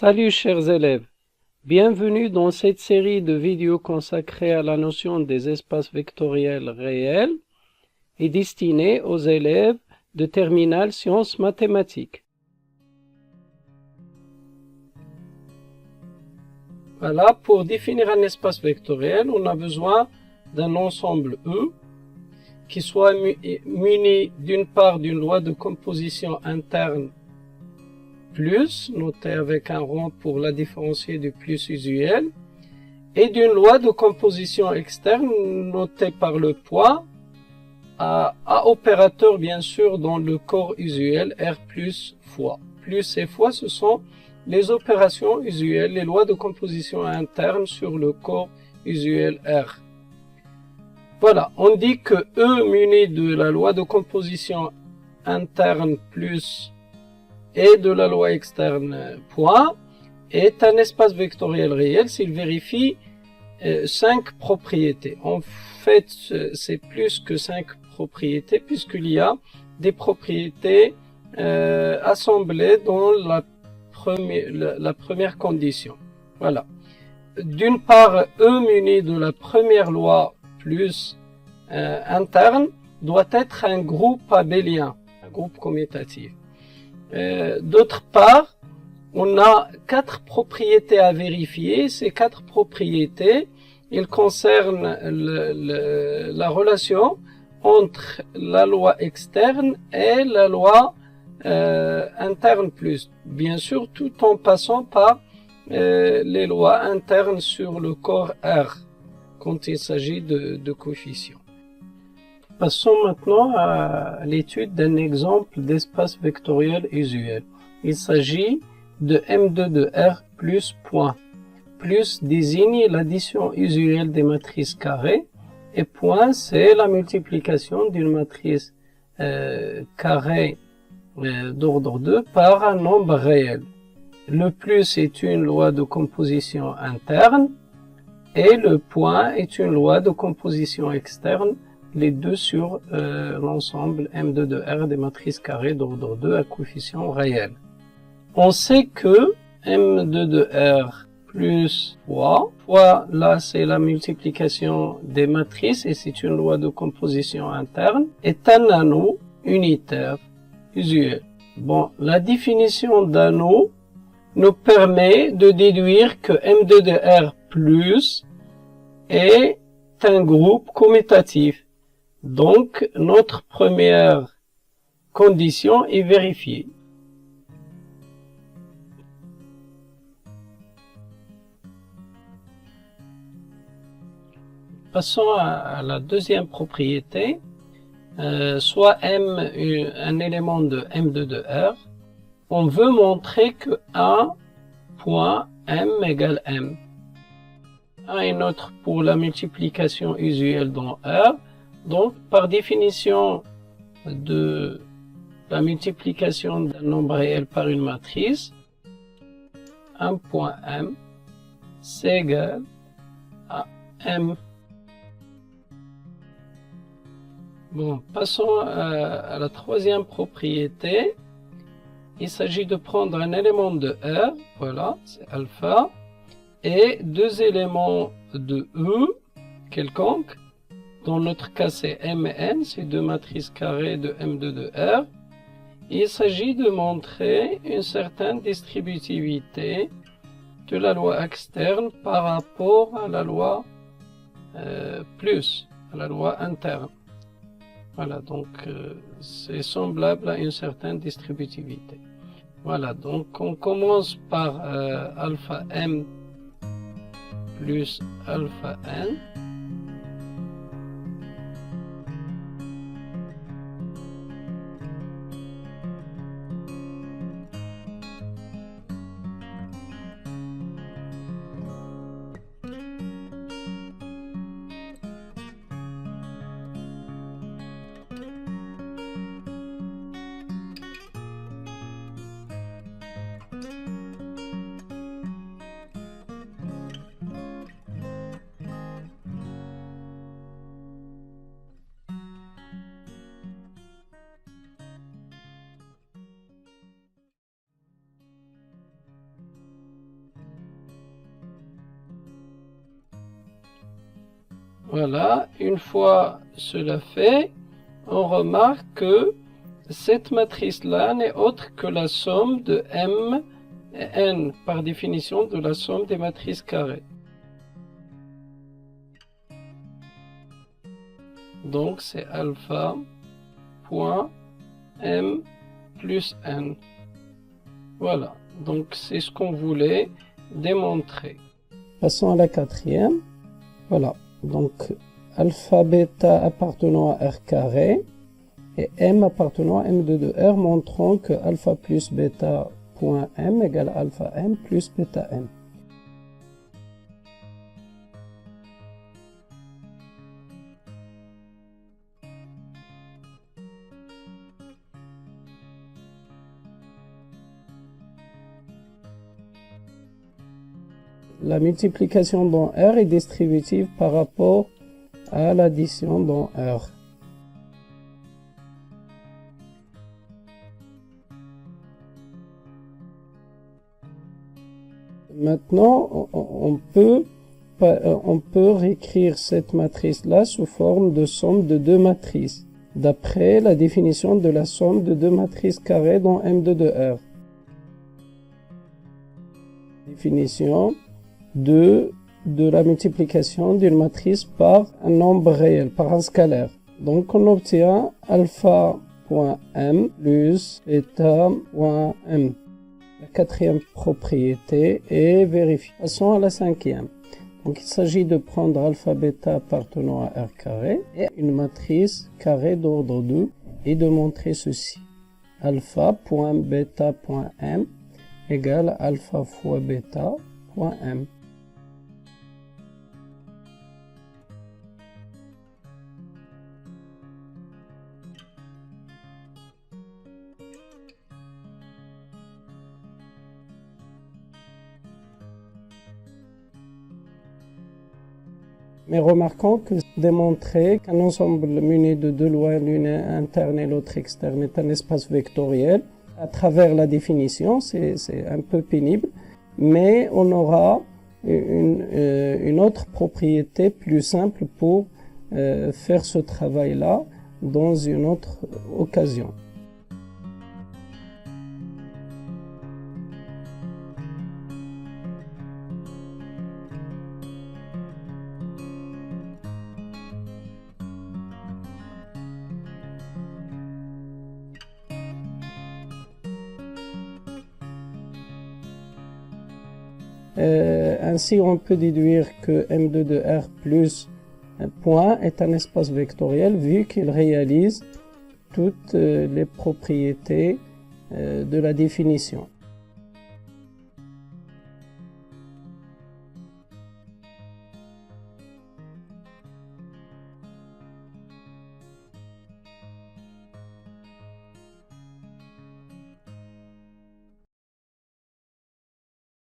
Salut chers élèves, bienvenue dans cette série de vidéos consacrée à la notion des espaces vectoriels réels et destinée aux élèves de terminale sciences mathématiques. Voilà, pour définir un espace vectoriel, on a besoin d'un ensemble E qui soit muni d'une part d'une loi de composition interne plus, noté avec un rond pour la différencier du plus usuel, et d'une loi de composition externe notée par le poids à opérateur bien sûr dans le corps usuel R plus fois. Plus et fois, ce sont les opérations usuelles, les lois de composition interne sur le corps usuel R. Voilà, on dit que E muni de la loi de composition interne plus et de la loi externe point est un espace vectoriel réel s'il vérifie 5 propriétés. En fait, c'est plus que 5 propriétés puisqu'il y a des propriétés assemblées dans la première condition. Voilà. D'une part, E muni de la première loi plus interne doit être un groupe abélien, un groupe commutatif. D'autre part, on a 4 propriétés à vérifier. Ces 4 propriétés, ils concernent la relation entre la loi externe et la loi interne plus. Bien sûr, tout en passant par les lois internes sur le corps R, quand il s'agit de coefficients. Passons maintenant à l'étude d'un exemple d'espace vectoriel usuel. Il s'agit de M2 de R plus point. Plus désigne l'addition usuelle des matrices carrées et point c'est la multiplication d'une matrice carrée d'ordre 2 par un nombre réel. Le plus est une loi de composition interne et le point est une loi de composition externe, les deux sur l'ensemble M2 de R des matrices carrées d'ordre 2 à coefficient réel. On sait que M2 de R plus fois là c'est la multiplication des matrices et c'est une loi de composition interne, est un anneau unitaire usuel. Bon, la définition d'anneau nous permet de déduire que M2 de R plus est un groupe commutatif. Donc, notre première condition est vérifiée. Passons à la deuxième propriété. Soit M un élément de M2 de R. On veut montrer que A point M égale M. A est notre pour la multiplication usuelle dans R. Donc, par définition de la multiplication d'un nombre réel par une matrice, 1 point M, c'est égal à M. Bon, passons à la troisième propriété. Il s'agit de prendre un élément de R, voilà, c'est alpha, et deux éléments de E quelconque. Dans notre cas, c'est M et N, c'est deux matrices carrées de M2 de R. Il s'agit de montrer une certaine distributivité de la loi externe par rapport à la loi plus, à la loi interne. Voilà, donc c'est semblable à une certaine distributivité. Voilà, donc on commence par alpha M plus alpha N. Voilà, une fois cela fait, on remarque que cette matrice-là n'est autre que la somme de M et N, par définition de la somme des matrices carrées. Donc c'est alpha point M plus N. Voilà, donc c'est ce qu'on voulait démontrer. Passons à la quatrième. Voilà, donc alpha bêta appartenant à R carré et M appartenant à M2 de R, montrant que alpha plus bêta point M égale alpha M plus bêta M. La multiplication dans R est distributive par rapport à l'addition dans R. Maintenant, on peut réécrire cette matrice-là sous forme de somme de deux matrices, d'après la définition de la somme de deux matrices carrées dans M2 de R. Définition de la multiplication d'une matrice par un nombre réel, par un scalaire. Donc on obtient alpha.m plus bêta.m. La quatrième propriété est vérifiée. Passons à la cinquième. Donc il s'agit de prendre alpha bêta appartenant à R carré et une matrice carrée d'ordre 2 et de montrer ceci. Alpha.bêta.m égale alpha fois bêta.m. Mais remarquons que démontrer qu'un ensemble muni de deux lois, l'une interne et l'autre externe, est un espace vectoriel, à travers la définition, c'est un peu pénible, mais on aura une autre propriété plus simple pour faire ce travail-là dans une autre occasion. Ainsi, on peut déduire que M2 de R plus point est un espace vectoriel vu qu'il réalise toutes les propriétés de la définition.